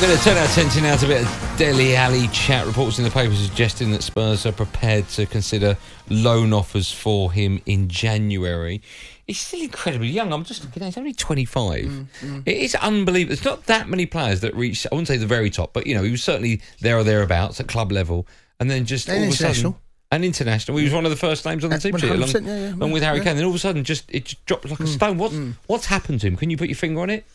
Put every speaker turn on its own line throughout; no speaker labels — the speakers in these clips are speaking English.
going to turn our attention now to a bit of Dele Alli chat. Reports in the papers suggesting that Spurs are prepared to consider loan offers for him in January. He's still incredibly young. I'm just looking at, he's only 25. It is unbelievable. There's not that many players that reach, I wouldn't say the very top, but, you know, he was certainly there or thereabouts at club level. And then just all of a sudden... And international. He was one of the first names on the team sheet, along with Harry Kane. Then all of a sudden, it just dropped like a stone. What's happened to him? Can you put your finger on it?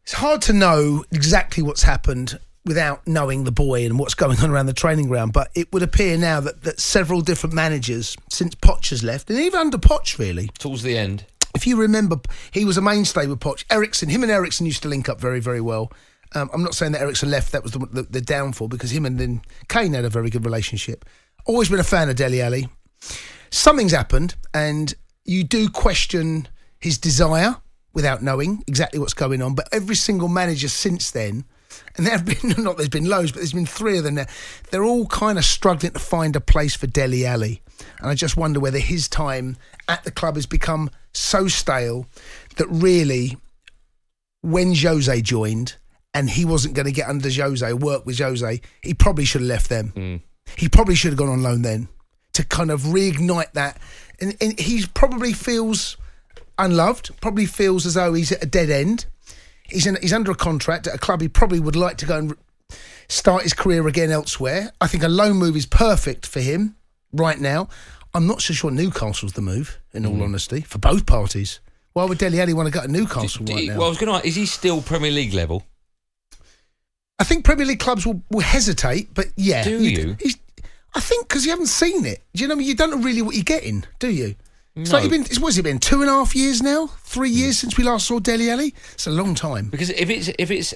It's hard to know exactly what's happened without knowing the boy and what's going on around the training ground, but it would appear now that several different managers, since Poch has left, and even under Poch, really.
Towards the end.
If you remember, he was a mainstay with Poch. Him and Ericsson used to link up very, very well. I'm not saying that Ericsson left, that was the downfall, because him and then Kane had a very good relationship. Always been a fan of Dele Alli. Something's happened, and you do question his desire without knowing exactly what's going on. But every single manager since then, and there have been, not there's been loads, but there's been 3 of them now, they're all kind of struggling to find a place for Dele Alli. And I just wonder whether his time at the club has become so stale that really, when Jose joined, and he wasn't going to get under Jose, work with Jose, he probably should have left them. He probably should have gone on loan then to kind of reignite that. And he probably feels unloved, probably feels as though he's at a dead end. He's under a contract at a club he probably would like to go and start his career again elsewhere. I think a loan move is perfect for him right now. I'm not so sure Newcastle's the move, in all honesty, for both parties. Why would Dele Alli want to go to Newcastle right now?
Well, I was going to ask, is he still Premier League level?
I think Premier League clubs will hesitate, but yeah.
Do you?
I think because you haven't seen it. Do you know what I mean? You don't know really what you're getting, do you?
No.
It's like what's it been, 2.5 years now? 3 years since we last saw Dele Alli? It's a long time.
Because if it's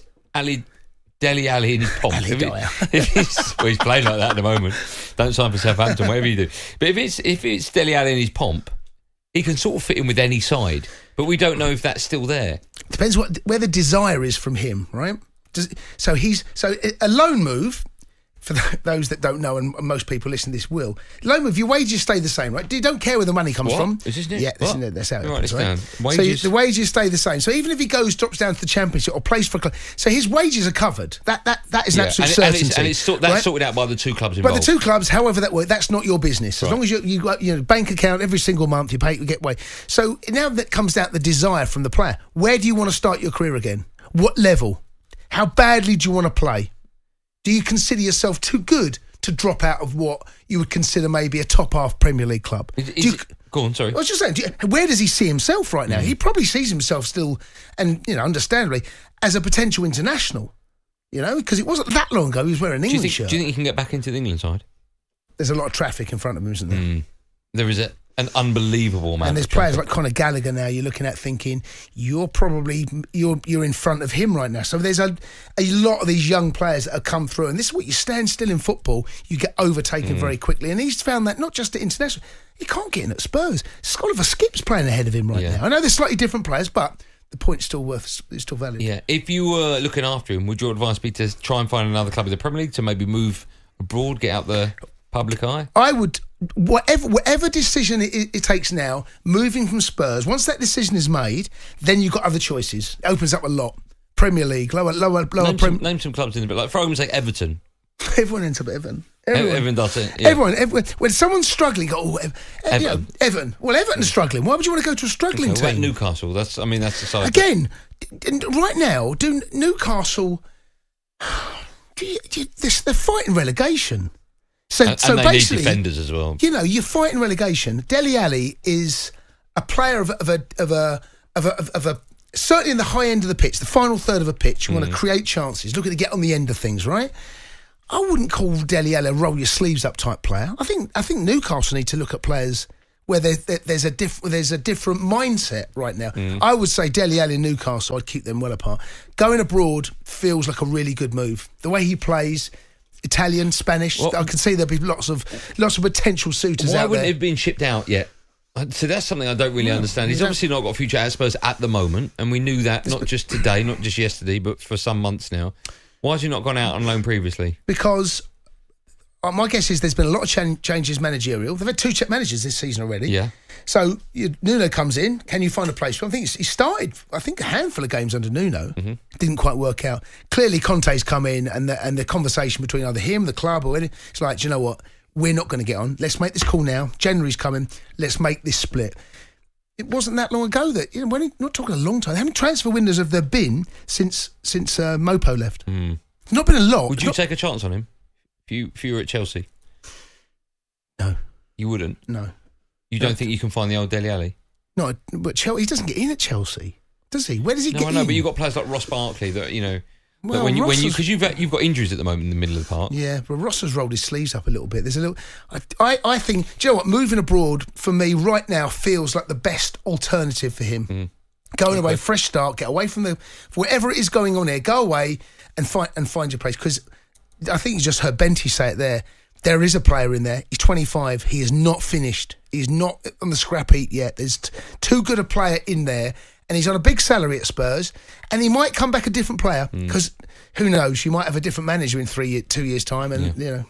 Dele Alli in his pomp, well, he's playing like that at the moment. Don't sign for Southampton, whatever you do. But if it's Dele Alli in his pomp, he can sort of fit in with any side. But we don't know if that's still there.
Depends where the desire is from him, right? So a loan move, for those that don't know, and most people listening to this will, loan move, your wages stay the same, right? You don't care where the money comes from.
Is this new?
Yeah, that's how it happens, right?
Wages.
So the wages stay the same. So even if he drops down to the Championship or plays for a club, so his wages are covered. That is an absolute certainty.
And it's that's sorted out by the 2 clubs involved.
But the 2 clubs, however that works, that's not your business. As long as you got bank account every single month, you get way. So now that comes down to the desire from the player. Where do you want to start your career again? What level? How badly do you want to play? Do you consider yourself too good to drop out of what you would consider maybe a top-half Premier League club?
Go on, sorry.
I was just saying, where does he see himself right now? He probably sees himself still, and understandably, as a potential international, because it wasn't that long ago he was wearing an England shirt.
Do you think he can get back into the England side?
There's a lot of traffic in front of him, isn't there?
There is an unbelievable amount.
And there's players like Conor Gallagher now you're looking at thinking you're in front of him right now. So there's a lot of these young players that have come through, and this is what you stand still in football, you get overtaken very quickly. And he's found that not just at international, he can't get in at Spurs. Oliver Skipp's playing ahead of him right now. I know they're slightly different players, but the point's still still valid. Yeah.
If you were looking after him, would your advice be to try and find another club in the Premier League, to maybe move abroad, get out the public eye?
I would. Whatever decision it takes now, moving from Spurs, once that decision is made, then you've got other choices. It opens up a lot. Premier League, lower.
Name some clubs in the bit, like for argument's sake, Everton.
Everyone ends up at Everton.
Everyone does it. Yeah.
Everyone. When someone's struggling, go, Everton. Everton. Well, Everton's struggling. Why would you want to go to a struggling team?
Newcastle. That's the side.
Again, right now, do Newcastle? They're fighting relegation. So
they
basically,
need defenders as well.
You're fighting relegation. Dele Alli is a player of a certainly in the high end of the pitch, the final third of a pitch. You want to create chances, looking to get on the end of things, right? I wouldn't call Dele Alli a roll your sleeves up type player. I think Newcastle need to look at players where there's a different mindset right now. I would say Dele Alli and Newcastle, I'd keep them well apart. Going abroad feels like a really good move. The way he plays. Italian, Spanish. I can see there'll be lots of potential suitors out there. Why wouldn't
it have been shipped out yet? So that's something I don't really understand. He's obviously not got a future at Spurs at the moment, and we knew that not just today, not just yesterday, but for some months now. Why has he not gone out on loan previously?
Because my guess is there's been a lot of changes managerial. They've had 2 managers this season already.
Yeah.
So Nuno comes in. Can you find a place? Well, I think he started, a handful of games under Nuno.
Mm-hmm.
Didn't quite work out. Clearly, Conte's come in, and the conversation between either him, the club, or anything, it's like, do you know what? We're not going to get on. Let's make this call now. January's coming. Let's make this split. It wasn't that long ago that, we're not talking a long time. How many transfer windows have there been since Mopo left? It's not been a lot.
Would you take a chance on him if you were at Chelsea?
No.
You wouldn't?
No.
You don't think you can find the old Dele Alli?
No, but Chelsea, he doesn't get in at Chelsea, does he? Where does he get in?
I know, but you've got players like Ross Barkley that,
Well,
because you've got injuries at the moment in the middle of the park.
Yeah, but Ross has rolled his sleeves up a little bit. There's a little. I think. Do you know what? Moving abroad for me right now feels like the best alternative for him. Going away, fresh start, get away from whatever it is going on here. Go away and find your place. Because I think you just heard Benty say it there. There is a player in there. He's 25. He is not finished. He's not on the scrap heap yet. There's too good a player in there. And he's on a big salary at Spurs. And he might come back a different player. Because who knows? You might have a different manager in 2 years' time. And,